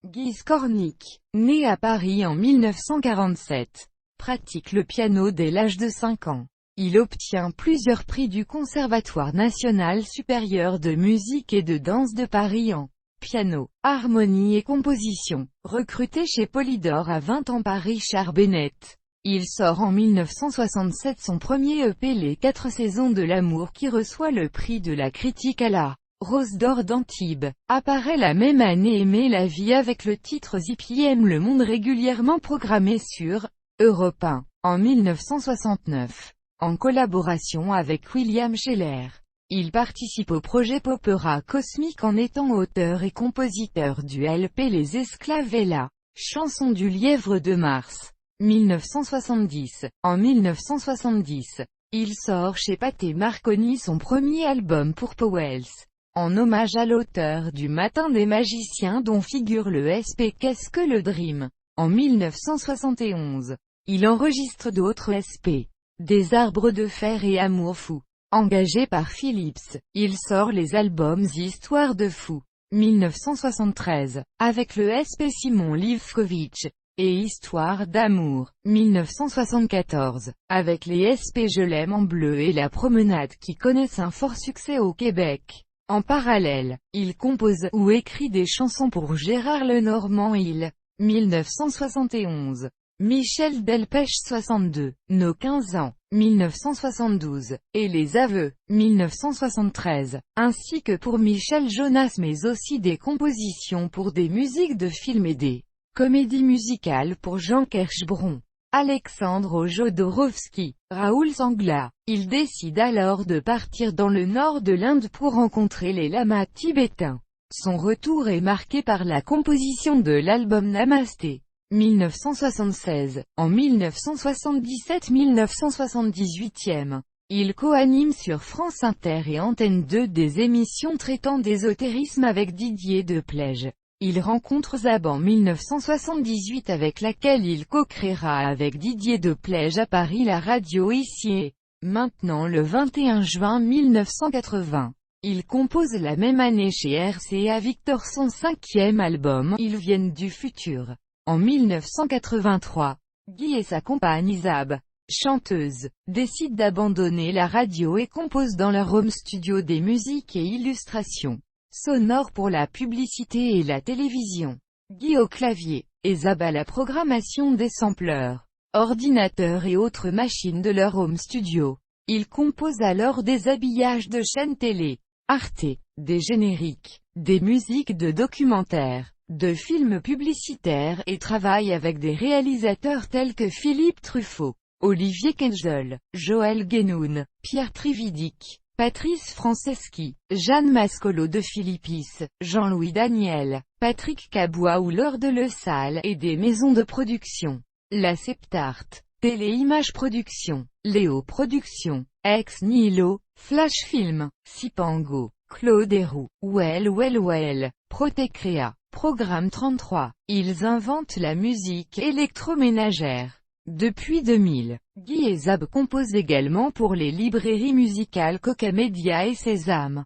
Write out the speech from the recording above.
Guy Skornik, né à Paris en 1947, pratique le piano dès l'âge de 5 ans. Il obtient plusieurs prix du Conservatoire national supérieur de musique et de danse de Paris en piano, harmonie et composition. Recruté chez Polydor à 20 ans par Richard Bennett, il sort en 1967 son premier EP Les 4 saisons de l'amour qui reçoit le prix de la critique à la Rose d'or d'Antibes. Apparaît la même année Aimer la vie avec le titre Zippy aime le monde régulièrement programmé sur Europe 1, en 1969. En collaboration avec William Scheller, il participe au projet Popera Cosmique en étant auteur et compositeur du LP Les Esclaves et la chanson du lièvre de Mars. 1970. En 1970, il sort chez Pathé Marconi son premier album pour Powell's, en hommage à l'auteur du Matin des magiciens dont figure le SP Qu'est-ce que le Dream. En 1971, il enregistre d'autres SP, Des arbres de fer et Amour fou. Engagé par Philips, il sort les albums Histoires de fou, 1973, avec le SP Simon Livkovitch, et Histoire d'amour, 1974, avec les SP Je l'aime en bleu et La promenade qui connaissent un fort succès au Québec. En parallèle, il compose ou écrit des chansons pour Gérard Lenormand. 1971. Michel Delpech 62, Nos 15 ans, 1972, et Les Aveux, 1973, ainsi que pour Michel Jonas mais aussi des compositions pour des musiques de films et des comédies musicales pour Jean Kerschbron, Alexandre Jodorowsky, Raoul Sangla. Il décide alors de partir dans le nord de l'Inde pour rencontrer les lamas tibétains. Son retour est marqué par la composition de l'album Namasté. 1976. En 1977-1978, il co-anime sur France Inter et Antenne 2 des émissions traitant d'ésotérisme avec Didier Deplège. Il rencontre Zab en 1978 avec laquelle il co-créera avec Didier Deplège à Paris la radio Ici et Maintenant le 21 juin 1980. Il compose la même année chez RCA Victor son 5e album Ils viennent du futur. En 1983, Guy et sa compagne Zab, chanteuse, décident d'abandonner la radio et composent dans leur home studio des musiques et illustrations sonores pour la publicité et la télévision. Guy au clavier, et Zab à la programmation des sampleurs, ordinateurs et autres machines de leur home studio. Ils composent alors des habillages de chaînes télé, Arte, des génériques, des musiques de documentaires, de films publicitaires et travaille avec des réalisateurs tels que Philippe Truffaut, Olivier Kenzel, Joël Guénoun, Pierre Trividic, Patrice Franceschi, Jeanne Mascolo de Philippis, Jean-Louis Daniel, Patrick Cabois ou Laure de Le Salle et des maisons de production. La Septart, Télé-Image Production, Léo Production, Ex Nihilo, Flash Film, Sipango, Claude Héroux, Well, Protecrea. Programme 33. Ils inventent la musique électroménagère. Depuis 2000, Guy et Zab composent également pour les librairies musicales Coca Media et Sésame.